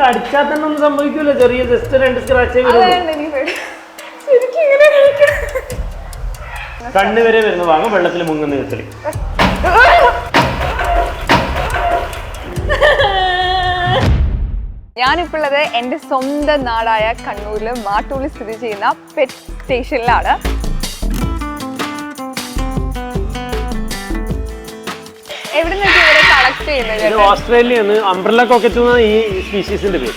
അടിച്ചാൽ തന്നെ ഒന്നും സംഭവിക്കൂല, ചെറിയ ജസ്റ്റ് 2 സ്ക്രാച്ചേ കണ്ണ് വരെ വരുന്ന ഭാഗം വെള്ളത്തിൽ മുങ്ങുന്ന വിധത്തിൽ. ഞാനിപ്പോൾ ഉള്ളത് എൻ്റെ സ്വന്തം നാടായ കണ്ണൂരിൽ മാട്ടൂലിൽ സ്ഥിതി ചെയ്യുന്ന പെറ്റ് സ്റ്റേഷനിലാണ്. എവിടെ നിന്നൊക്കെ ഇവരെ കളക്ട് ചെയ്യുന്നത്? ഓസ്ട്രേലിയന്ന് അംബ്രല്ല കോക്കറ്റ് ഈ സ്പീഷീസിന്റെ പേര്.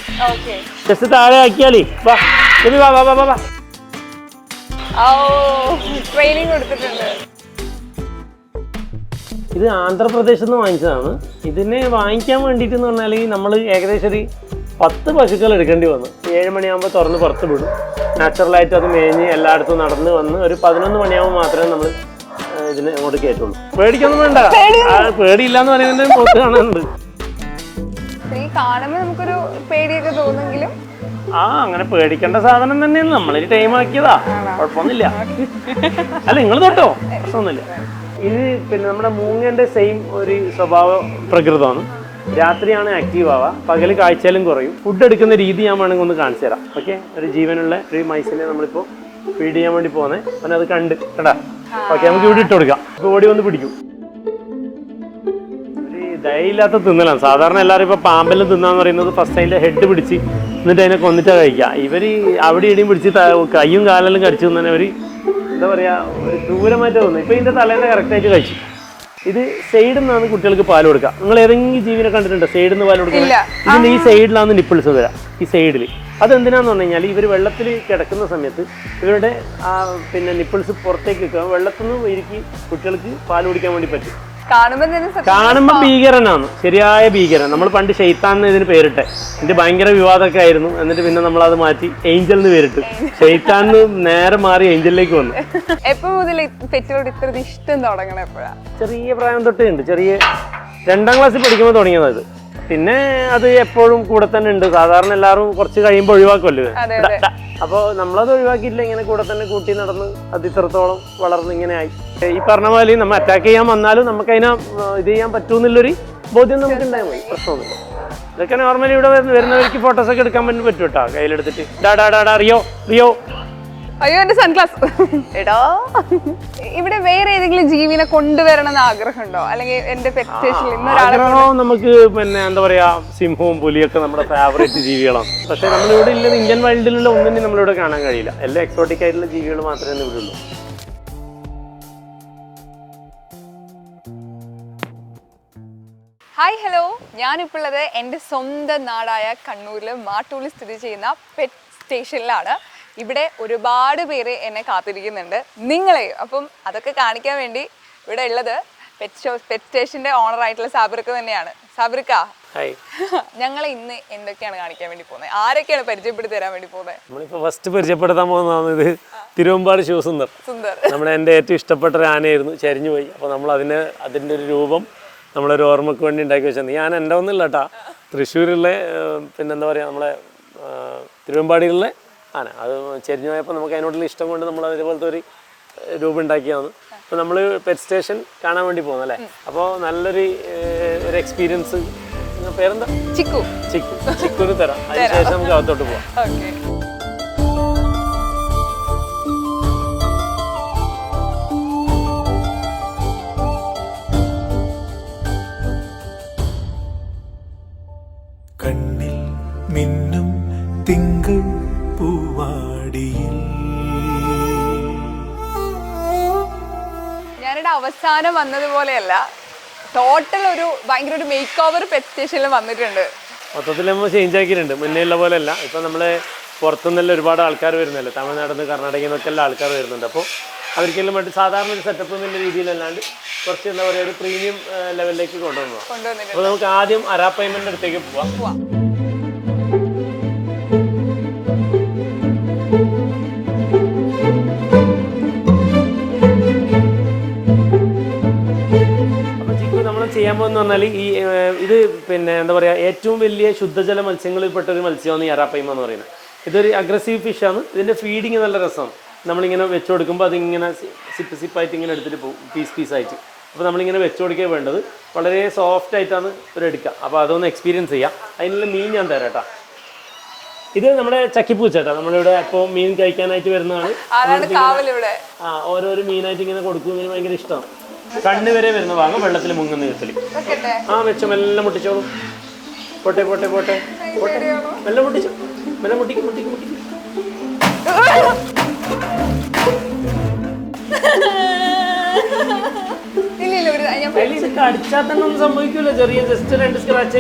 ജസ്റ്റ് താഴെ ആക്കിയാലേ ട്രെയിനിങ് കൊടുത്തിട്ടുണ്ട്. ഇത് ആന്ധ്രാപ്രദേശിൽ നിന്ന് വാങ്ങിച്ചതാണ്. ഇതിനെ വാങ്ങിക്കാൻ വേണ്ടിയിട്ട് എന്ന് പറഞ്ഞാൽ നമ്മൾ ഏകദേശം ഒരു 10 പശുക്കൾ എടുക്കേണ്ടി വന്നു. 7 മണിയാകുമ്പോൾ തുറന്ന് പുറത്ത് വിടും. നാച്ചുറലായിട്ട് അത് മേഞ്ഞ് എല്ലായിടത്തും നടന്ന് വന്ന് ഒരു 11 മണിയാകുമ്പോൾ മാത്രമേ നമ്മൾ ഇതിനെ അങ്ങോട്ട് കയറ്റുള്ളൂ. പേടിക്കൊന്നും വേണ്ട, പേടിയില്ല എന്ന് പറയുന്നതിന്റെ പോത്ത് കാണാനുണ്ട്. കാണുമ്പോൾ നമുക്കൊരു പേടിയൊക്കെ തോന്നുമെങ്കിലും അങ്ങനെ പേടിക്കേണ്ട സാധനം തന്നെയാണ്. നമ്മളൊരു ടൈം ആക്കിയതാ, കുഴപ്പമൊന്നുമില്ല. അല്ല നിങ്ങൾ തൊട്ടോ, പ്രശ്നമൊന്നുമില്ല. ഇത് പിന്നെ നമ്മുടെ മൂങ്ങേന്റെ സെയിം ഒരു സ്വഭാവ പ്രകൃതമാണ്. രാത്രിയാണ് ആക്റ്റീവ് ആവുക, പകല് കാഴ്ചയിലും കുറയും. ഫുഡ് എടുക്കുന്ന രീതി ഞാൻ വേണമെങ്കിൽ ഒന്ന് കാണിച്ചു തരാം. ഓക്കെ, ഒരു ജീവനുള്ള ഒരു മൈസിനെ നമ്മളിപ്പോൾ ഫീഡ് ചെയ്യാൻ വേണ്ടി പോകുന്നത്. അവൻ അത് കണ്ടാ ഓക്കെ, നമുക്ക് ഇവിടെ ഇട്ട് കൊടുക്കാം. ഇപ്പോൾ ഓടി വന്ന് പിടിക്കും. ഒരു ദയയില്ലാത്ത തിന്നലാണ്. സാധാരണ എല്ലാവരും ഇപ്പോൾ പാമ്പെല്ലാം തിന്നാന്ന് പറയുന്നത് ഫസ്റ്റ് അതിൻ്റെ ഹെഡ് പിടിച്ച് എന്നിട്ട് അതിനെ കൊന്നിട്ടാണ് കഴിക്കുക. ഇവർ അവിടെ ഇടിയും പിടിച്ച് കയ്യും കാലെല്ലാം കടിച്ചു തന്നെ അവർ എന്താ പറയുക, ഒരു ദൂരമായിട്ട് തോന്നുന്നു. ഇപ്പോൾ ഇതിൻ്റെ തലേൻ്റെ കറക്റ്റായിട്ട് കഴിച്ചു. ഇത് സൈഡിൽ നിന്നാണ് കുട്ടികൾക്ക് പാൽ കൊടുക്കുക. നിങ്ങൾ ഏതെങ്കിലും ജീവിനെ കണ്ടിട്ടുണ്ടോ സൈഡിൽ നിന്ന് പാൽ കൊടുക്കുന്നത്? ഇതിൻ്റെ ഈ സൈഡിലാണ് നിപ്പിൾസ് വരാം, ഈ സൈഡിൽ. അതെന്തിനാന്ന് പറഞ്ഞു കഴിഞ്ഞാൽ ഇവർ വെള്ളത്തിൽ കിടക്കുന്ന സമയത്ത് ഇവരുടെ പിന്നെ നിപ്പിൾസ് പുറത്തേക്ക് വെക്കുക. വെള്ളത്തിൽ നിന്ന് ഇരിക്കി കുട്ടികൾക്ക് പാൽ കുടിക്കാൻ വേണ്ടി പറ്റും. കാണുമ്പോൾ ഭീകരനാണ്, ശരിയായ ഭീകരൻ. നമ്മൾ പണ്ട് ഷെയ്ത്താൻ ഇതിന് പേരിട്ടെ. ഇതിന്റെ ഭയങ്കര വിവാദമൊക്കെ ആയിരുന്നു. എന്നിട്ട് പിന്നെ നമ്മൾ അത് മാറ്റി ഏഞ്ചൽ എന്ന് പേരിട്ട്. ഷെയ്ത്താൻ നേരെ മാറി ഏഞ്ചലിലേക്ക് വന്നു. എപ്പോ മുതൽ പെറ്റിനോട് ഇത്ര ഇഷ്ടം തുടങ്ങണം? എപ്പോഴാ? ചെറിയ പ്രായം തൊട്ടേ ഉണ്ട്. ചെറിയ 2ാം ക്ലാസ്സിൽ പഠിക്കുമ്പോൾ തുടങ്ങിയത്. പിന്നെ അത് എപ്പോഴും കൂടെ തന്നെ ഉണ്ട്. സാധാരണ എല്ലാവരും കുറച്ച് കഴിയുമ്പോൾ ഒഴിവാക്കുമല്ലോ. അപ്പോൾ നമ്മളത് ഒഴിവാക്കിയില്ല, ഇങ്ങനെ കൂടെ തന്നെ കൂട്ടി നടന്ന് അത് ഇത്രത്തോളം വളർന്ന് ഇങ്ങനെ ആയി. ഈ പറഞ്ഞ പോലെ നമ്മൾ അറ്റാക്ക് ചെയ്യാൻ വന്നാലും നമുക്ക് അതിനെ ഇത് ചെയ്യാൻ പറ്റുമെന്നുള്ളൊരു ബോധ്യം നമുക്ക് ഉണ്ടായാൽ മതി, പ്രശ്നമൊന്നുമില്ല. ഇതൊക്കെ നോർമലി ഇവിടെ വരുന്നവർക്ക് ഫോട്ടോസൊക്കെ എടുക്കാൻ വേണ്ടി പറ്റും കേട്ടോ. കയ്യിലെടുത്തിട്ട് ഡാ റിയോ റിയോ. അയ്യോ എന്റെ സൺഗ്ലാസ് എടാ. ഇവിടെ വേറെ ഏതെങ്കിലും ജീവിനെ കൊണ്ടുവരണം എന്ന് ആഗ്രഹമുണ്ടോ? അല്ലെങ്കിൽ എന്റെ പെറ്റ് സ്റ്റേഷനിൽ ആഗ്രഹം നമുക്ക് പിന്നെ എന്താ പറയാ, സിംഹവും പുലിയൊക്കെ നമ്മുടെ ഫേവറേറ്റ് ജീവികളാണ്. പക്ഷെ നമ്മളിവിടെ ഇല്ല, ഇന്ത്യൻ വൈൽഡിലുള്ള ഒന്നിനും നമ്മളിവിടെ കാണാൻ കഴിയില്ല. എല്ലാം എക്സോട്ടിക് ആയിട്ടുള്ള ജീവികൾ മാത്രമേ ഇവിടെ ഉള്ളൂ. ഹായ് ഹലോ, ഞാനിപ്പോൾ ഉള്ളത് എൻ്റെ സ്വന്തം നാടായ കണ്ണൂരിൽ മാട്ടൂലിൽ സ്ഥിതി ചെയ്യുന്ന പെറ്റ് സ്റ്റേഷനിലാണ്. ഇവിടെ ഒരുപാട് പേര് എന്നെ കാത്തിരിക്കുന്നുണ്ട്, നിങ്ങളെ. അപ്പം അതൊക്കെ കാണിക്കാൻ വേണ്ടി ഇവിടെ ഉള്ളത് പെറ്റ് സ്റ്റേഷൻ്റെ ഓണറായിട്ടുള്ള സാബിർക്ക തന്നെയാണ്. സാബിർക്ക, ഞങ്ങളെ ഇന്ന് എന്തൊക്കെയാണ് കാണിക്കാൻ വേണ്ടി പോകുന്നത്? ആരൊക്കെയാണ് പരിചയപ്പെടുത്തി തരാൻ വേണ്ടി പോകുന്നത്? നമ്മളിപ്പോൾ ഫസ്റ്റ് പരിചയപ്പെടുത്താൻ പോകുന്നതാണ് ഇത് തിരുവമ്പാട് ശിവസുന്ദർ. നമ്മുടെ എൻ്റെ ഏറ്റവും ഇഷ്ടപ്പെട്ട ഒരു ആനയായിരുന്നു, ചരിഞ്ഞുപോയി. അപ്പോൾ നമ്മൾ അതിൻ്റെ ഒരു രൂപം നമ്മളൊരു ഓർമ്മയ്ക്ക് വേണ്ടി ഉണ്ടാക്കി വെച്ചത്. ഞാൻ എൻ്റെ ഒന്നുമില്ല കേട്ടാ, തൃശ്ശൂരിലുള്ള പിന്നെന്താ പറയുക, നമ്മളെ തിരുവമ്പാടിയിലുള്ള ആന. അത് ചെരിഞ്ഞു പോയപ്പോൾ നമുക്ക് അതിനോടുള്ള ഇഷ്ടം കൊണ്ട് നമ്മൾ അതേപോലത്തെ ഒരു രൂപം ഉണ്ടാക്കിയതാണ്. അപ്പോൾ നമ്മൾ പെറ്റ് സ്റ്റേഷൻ കാണാൻ വേണ്ടി പോകുന്നു അല്ലേ. അപ്പോൾ നല്ലൊരു എക്സ്പീരിയൻസ്. പേരെന്താ? ചിക്കുന് തരാം. അതിനുശേഷം നമുക്ക് അകത്തോട്ട് പോവാം. കണ്ണിൽ മിന്നും തിങ്കൾ പൂവാടിയിൽ. ഞാനിവിടെ അവസാനം വന്നതുപോലെയല്ല, ടോട്ടൽ ഒരു ഭയങ്കര ഒരു മേക്ക് ഓവർ പെറ്റ് സ്റ്റേഷനിൽ വന്നിട്ടുണ്ട്. മൊത്തത്തിൽ നമ്മൾ ചേഞ്ച് ആക്കിയിട്ടുണ്ട്. മുന്നേ ഉള്ള പോലെ അല്ല. ഇപ്പം നമ്മൾ പുറത്തുനിന്നെല്ലാം ഒരുപാട് ആൾക്കാർ വരുന്നല്ലോ, തമിഴ്നാട്ടിൽ നിന്ന് കർണാടകയിൽ നിന്നൊക്കെ എല്ലാ ആൾക്കാർ വരുന്നുണ്ട്. അപ്പോൾ അവർക്കെല്ലാം വേണ്ടി സാധാരണ ഒരു സെറ്റപ്പ് എന്നുള്ള രീതിയിലല്ലാണ്ട് കുറച്ച് എന്താ പറയുക, ഒരു പ്രീമിയം ലെവലിലേക്ക് കൊണ്ടുവന്നു. അപ്പോൾ നമുക്ക് ആദ്യം അരാപ്പയ്മൻ്റെ അടുത്തേക്ക് പോവാം. ചെയ്യാൻ പോകുന്ന പറഞ്ഞാൽ ഇത് പിന്നെ എന്താ പറയുക, ഏറ്റവും വലിയ ശുദ്ധജല മത്സ്യങ്ങളിൽപ്പെട്ട ഒരു മത്സ്യമാണ് ഈ അരാപ്പയ്മ എന്ന് പറയുന്നത്. ഇതൊരു അഗ്രസീവ് ഫിഷാണ്. ഇതിൻ്റെ ഫീഡിങ് നല്ല രസമാണ്. നമ്മളിങ്ങനെ വെച്ച് കൊടുക്കുമ്പോൾ അതിങ്ങനെ സിപ്പായിട്ട് ഇങ്ങനെ എടുത്തിട്ട് പോകും, പീസായിട്ട്. അപ്പോൾ നമ്മളിങ്ങനെ വെച്ച് കൊടുക്കുക വേണ്ടത്. വളരെ സോഫ്റ്റ് ആയിട്ടാണ് ഇവർ എടുക്കുക. അപ്പോൾ അതൊന്ന് എക്സ്പീരിയൻസ് ചെയ്യാം. അതിനുള്ള മീൻ ഞാൻ തരാം കേട്ടോ. ഇത് നമ്മുടെ ചക്കിപ്പൂച്ച കേട്ടോ, നമ്മളിവിടെ അപ്പോൾ മീൻ കഴിക്കാനായിട്ട് വരുന്നതാണ്. ഓരോരോ മീനായിട്ട് ഇങ്ങനെ കൊടുക്കും. ഇങ്ങനെ ഭയങ്കര ഇഷ്ടമാണ്. കണ്ണ് വരെ വരുന്ന ഭാഗം വെള്ളത്തിൽ മുങ്ങുന്ന വിധത്തിൽ വെച്ച മെല്ലെ മുട്ടിച്ചോളും. പോട്ടെ പോട്ടെ പോട്ടെ പോട്ടെ, മെല്ലെ മുട്ടിച്ചോ, മെല്ലെ മുട്ടിക്ക് മുട്ടിക്ക് മുട്ടിക്ക്. കടിച്ചാൽ തന്നെ ഒന്നും സംഭവിക്കൂല. ചെറിയ ജസ്റ്റ് 2 സ്ക്രാച്ച്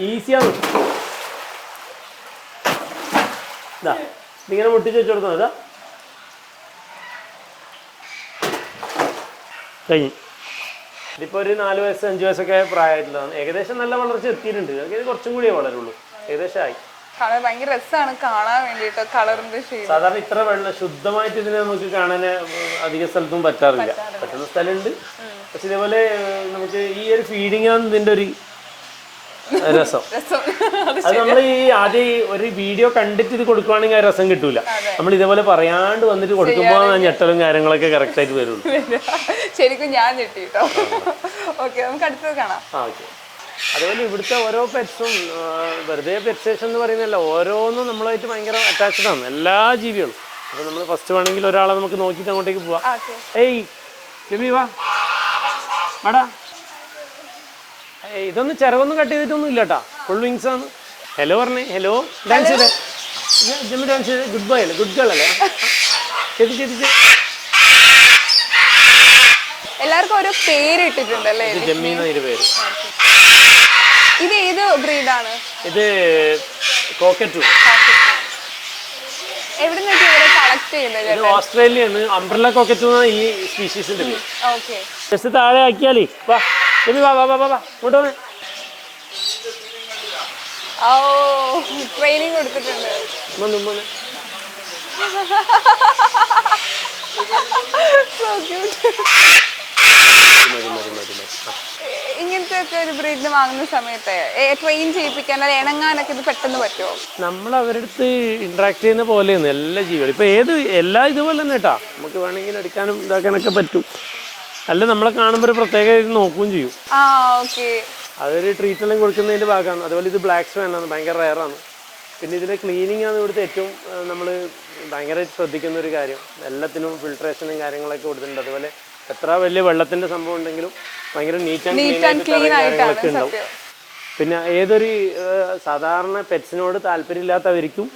ഈസിയാണ്. ഇതിങ്ങനെ മുട്ടിച്ച് വെച്ച് കൊടുക്കണം. അതാ കഴിഞ്ഞു. ഇതിപ്പോൾ ഒരു 4 വയസ്സ് 5 വയസ്സൊക്കെ പ്രായമായിട്ടുള്ളതാണ്. ഏകദേശം നല്ല വളർച്ച എത്തിയിട്ടുണ്ട്. ഇത് കുറച്ചും കൂടിയേ വളരുള്ളൂ. ഏകദേശം ആയി. ഭയങ്കര രസമാണ് കാണാൻ വേണ്ടിട്ട്. കളറിന്റെ സാധാരണ ഇത്ര വെള്ളം ശുദ്ധമായിട്ട് ഇതിനെ നമുക്ക് കാണാൻ അധിക സ്ഥലത്തും പറ്റാറില്ല. പറ്റുന്ന സ്ഥലമുണ്ട്. പക്ഷെ ഇതേപോലെ നമുക്ക് ഈ ഒരു ഫീഡിങ് ആണ് ഇതിന്റെ ഒരു രസം. അത് നമ്മൾ ഈ ആദ്യം ഒരു വീഡിയോ കണ്ടിട്ട് ഇത് കൊടുക്കുവാണെങ്കിൽ ആ രസം കിട്ടൂല. നമ്മൾ ഇതേപോലെ പറയാണ്ട് വന്നിട്ട് കൊടുക്കുമ്പോൾ ഞെട്ടലും കാര്യങ്ങളൊക്കെ കറക്റ്റ് ആയിട്ട് വരുള്ളൂ. ശരിക്കും ഞാൻ ഞെട്ടിട്ടോ. ഓക്കെ, നമുക്ക് അടുത്തത് കാണാം. അതുപോലെ ഇവിടുത്തെ ഓരോ പെറ്റ്സും വെറുതെ പെറ്റ് സ്റ്റേഷൻ എന്ന് പറയുന്നതല്ല, ഓരോന്നും നമ്മളായിട്ട് ഭയങ്കര അറ്റാച്ച്ഡ് ആണ്, എല്ലാ ജീവികളും. അപ്പോൾ നമ്മൾ ഫസ്റ്റ് വേണമെങ്കിൽ ഒരാളെ നമുക്ക് നോക്കിയിട്ട് അങ്ങോട്ടേക്ക് പോവാം. ഏയ് ജെമി വാ വാടാ. ഇതൊന്നും ചിറകൊന്നും കട്ട് ചെയ്തിട്ടൊന്നും ഇല്ല കേട്ടാ, ഫുൾ വിങ്സ് ആണ്. ഹലോ പറഞ്ഞേ, ഹലോ. ഡാൻസ് ചെയ്തേ ജെമി, ഡാൻസ് ചെയ്തേ. ഗുഡ് ബോയ് അല്ലേ, ഗുഡ് ഗേൾ അല്ലേ? ശരി ശരി ശരി. എല്ലാവർക്കും ഓരോ പേര് ഇട്ടിട്ടുണ്ടല്ലേ? ജെമ്മി എന്നൊരു പേര്. ഇത് ഏത് ബ്രീഡാണ്? ഇത് കോക്കറ്റു. എവിടെ നിന്നൊക്കെ ഇവരെ കളക്ട് ചെയ്യുന്നത്? ഇത് ഓസ്ട്രേലിയയാണ്. അംബ്രല്ല കോക്കറ്റു എന്നാണ് ഈ സ്പീഷീസിന്റെ പേര്. ഓക്കെ, ജസ്റ്റ് താഴെ ആക്കിയാലേ. വാ ജെമി, വാ വാ വാ വാ, ഇങ്ങോട്ട് വന്നേ. ഓ, ട്രെയിനിങ് കൊടുത്തിട്ടുണ്ട്. So cute. ഇങ്ങനത്തെ ഒക്കെ ഒരു ബ്രീഡിന് വാങ്ങുന്ന സമയത്ത് ട്രെയിൻ ചെയ്യിപ്പിക്കാൻ അത് ഇണങ്ങാനൊക്കെ ഇത് പെട്ടെന്ന് പറ്റുമോ? നമ്മൾ അവരുടെ അടുത്ത് ഇന്ററാക്ട് ചെയ്യുന്ന പോലെയാണ് എല്ലാ ജീവികളും. ഇപ്പൊ എല്ലാ ഇതുപോലെ തന്നെ കേട്ടാ, നമുക്ക് വേണമെങ്കിൽ എടുക്കാനും ഇതാക്കാനൊക്കെ പറ്റും. അല്ല, നമ്മളെ കാണുമ്പോൾ ഒരു പ്രത്യേക ഇത് നോക്കുകയും ചെയ്യും. അതൊരു ട്രീറ്റെല്ലാം കൊടുക്കുന്നതിന്റെ ഭാഗമാണ്. അതുപോലെ ഇത് ബ്ലാക്ക് സ്വാൻ ആണ്, ഭയങ്കര റയറാണ്. പിന്നെ ഇതിന്റെ ക്ലീനിങ് ആണ് ഇവിടുത്തെ ഏറ്റവും നമ്മൾ ഭയങ്കരമായിട്ട് ശ്രദ്ധിക്കുന്ന ഒരു കാര്യം. എല്ലാത്തിനും ഫിൽട്രേഷനും കാര്യങ്ങളൊക്കെ കൊടുത്തിട്ടുണ്ട്. അതുപോലെ എത്ര വലിയ വെള്ളത്തിന്റെ സംഭവം ഉണ്ടെങ്കിലും ഭയങ്കര നീറ്റ് ആൻഡ് ക്ലീൻ കാര്യങ്ങളൊക്കെ ഉണ്ടാവും. പിന്നെ ഏതൊരു സാധാരണ പെറ്റ്സിനോട് താല്പര്യമില്ലാത്തവർക്കും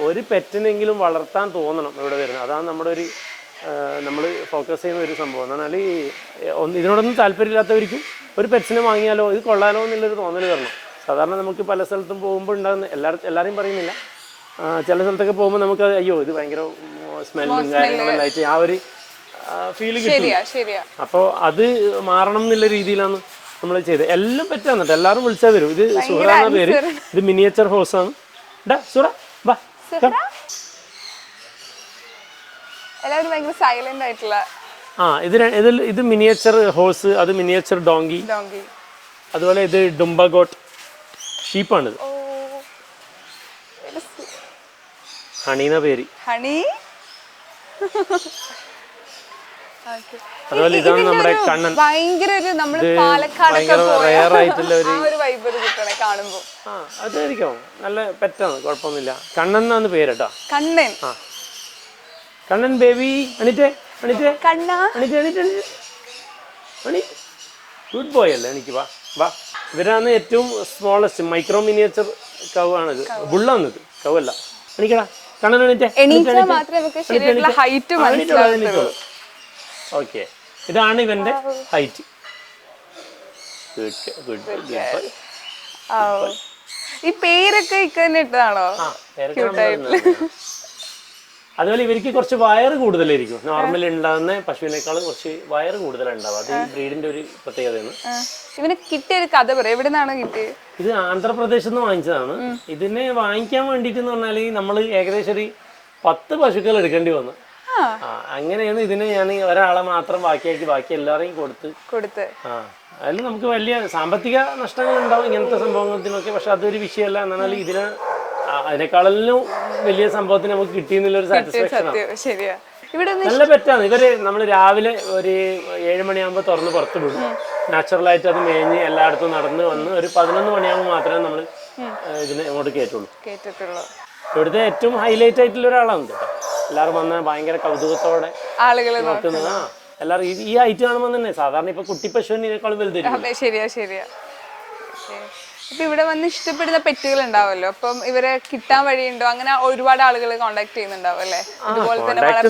ഒരു പെറ്റിനെങ്കിലും വളർത്താൻ തോന്നണം ഇവിടെ വരുന്നത്. അതാണ് നമ്മുടെ ഒരു നമ്മൾ ഫോക്കസ് ചെയ്യുന്ന ഒരു സംഭവം. എന്ന് പറഞ്ഞാൽ ഇതിനോടൊന്നും താല്പര്യമില്ലാത്തവർക്കും ഒരു പെറ്റ്സിനെ വാങ്ങിയാലോ ഇത് കൊള്ളാലോ എന്നുള്ളൊരു തോന്നൽ വരണം. സാധാരണ നമുക്ക് പല സ്ഥലത്തും പോകുമ്പോൾ ഉണ്ടാകുന്ന എല്ലാവരെയും പറയുന്നില്ല, ചില സ്ഥലത്തൊക്കെ പോകുമ്പോൾ നമുക്ക് അയ്യോ ഇത് ഭയങ്കര സ്മെല്ലും കാര്യങ്ങളെല്ലാം ആയിട്ട് ആ ഒരു ഫീൽ കിട്ടും. അപ്പോൾ അത് മാറണം എന്നുള്ള രീതിയിലാണ് നമ്മൾ ചെയ്തത്. എല്ലാം പറ്റാന്ന് കേട്ടോ, എല്ലാവരും വിളിച്ചാൽ വരും. ഇത് സുഹറ എന്ന പേര്. ഇത് മിനിയേച്ചർ ഹോഴ്സ് ആണ്. സുറ വാ. എല്ലാവരും ഭയങ്കര സൈലന്റ് ആയിട്ടുള്ള. ഇത് മിനിയേച്ചർ ഹോഴ്സ്, അത് മിനിയേച്ചർ ഡോങ്കി. അതുപോലെ ഇത് ഡുംബഗോട്ട് ഷീപ്പാണിത്. ഹണീന പേര്. ഹണി. അതുപോലെ ഇതാണ് നമ്മുടെ കണ്ണൻ. ഭയങ്കര അതായിരിക്കും നല്ല പെറ്റാണ്, കുഴപ്പമൊന്നുമില്ല. കണ്ണൻ എന്നാണ് പേര് കേട്ടോ. കണ്ണൻ. കണ്ണൻ ബേബി. അണിറ്റേ അണിറ്റേ അണിറ്റേ അണിറ്റേ അണി. ഗുഡ് ബോയ് അല്ലേ? എനിക്ക് വാ വാ. ഇവരാണ് ഏറ്റവും സ്മോളസ്റ്റ് മൈക്രോ മിനിയേച്ചർ കവ് ആണിത്. ബുള്ളാണിത്, കവല്ല. എണിക്കടാ കണ്ണൻ. എണിറ്റേ. ഓക്കെ, ഇതാണ് ഇവന്റെ ഹൈറ്റ്. ഈ പേരൊക്കെ ഇട്ടാണോ? അതുപോലെ ഇവർക്ക് കുറച്ച് വയറ് കൂടുതലായിരിക്കും. നോർമലി ഉണ്ടാകുന്ന പശുവിനേക്കാളും കുറച്ച് വയറ് കൂടുതലുണ്ടാവും. അത് ഈ ബ്രീഡിന്റെ ഒരു പ്രത്യേകതയാണ്. ഇവന് കിട്ടിയ ഒരു കഥ പറയാം. എവിടെ നിന്നാണ് കിട്ടിയത്? ഇത് ആന്ധ്രാപ്രദേശിൽ നിന്ന് വാങ്ങിച്ചതാണ്. ഇതിനെ വാങ്ങിക്കാൻ വേണ്ടിട്ട് പറഞ്ഞാൽ നമ്മൾ ഏകദേശം ഒരു 10 പശുക്കൾ എടുക്കേണ്ടി വന്നു. അങ്ങനെയാണ് ഇതിനെ ഞാൻ ഒരാളെ മാത്രം ബാക്കിയാക്കി ബാക്കി എല്ലാവരെയും കൊടുത്ത്. അതിൽ നമുക്ക് വലിയ സാമ്പത്തിക നഷ്ടങ്ങൾ ഉണ്ടാവും ഇങ്ങനത്തെ സംഭവത്തിനൊക്കെ. പക്ഷെ അതൊരു വിഷയമല്ല. എന്നാൽ അതിനേക്കാളും വലിയ സംഭവത്തിന് നമുക്ക് കിട്ടിയെന്നുള്ളൊരു സാറ്റിസ്ഫാക്ഷൻ ആണ്. നല്ല പെറ്റാണ്. ഇവര് നമ്മൾ രാവിലെ ഒരു 7 മണിയാകുമ്പോൾ തുറന്ന് പുറത്ത് വിടും. നാച്ചുറലായിട്ട് അത് മേഞ്ഞ് എല്ലായിടത്തും നടന്ന് വന്ന് ഒരു 11 മണിയാകുമ്പോൾ മാത്രമേ നമ്മൾ ഇതിനെ ഇങ്ങോട്ട് കയറ്റുള്ളൂ. ഇവിടുത്തെ ഏറ്റവും ഹൈലൈറ്റ് ആയിട്ടുള്ള ഒരാളാണ് കേട്ടോ. എല്ലാവരും വന്ന് ഭയങ്കര കൗതുകത്തോടെ ആളുകൾ നോക്കുന്നത്. എല്ലാവരും ഈ ഹൈറ്റ് കാണുമ്പോൾ തന്നെ സാധാരണ ഇപ്പൊ കുട്ടി പശുവിനേക്കാളും വലുതായിരിക്കും. ശരിയാ ശരിയാ. ഇപ്പൊ ഇവിടെ വന്ന് ഇഷ്ടപ്പെടുന്ന പെറ്റുകൾ ഉണ്ടാവല്ലോ, അപ്പം ഇവരെ കിട്ടാൻ വഴിയുണ്ടോ? അങ്ങനെ ഒരുപാട് ആളുകൾ കോണ്ടാക്ട് ചെയ്യുന്നുണ്ടാവും അല്ലേ?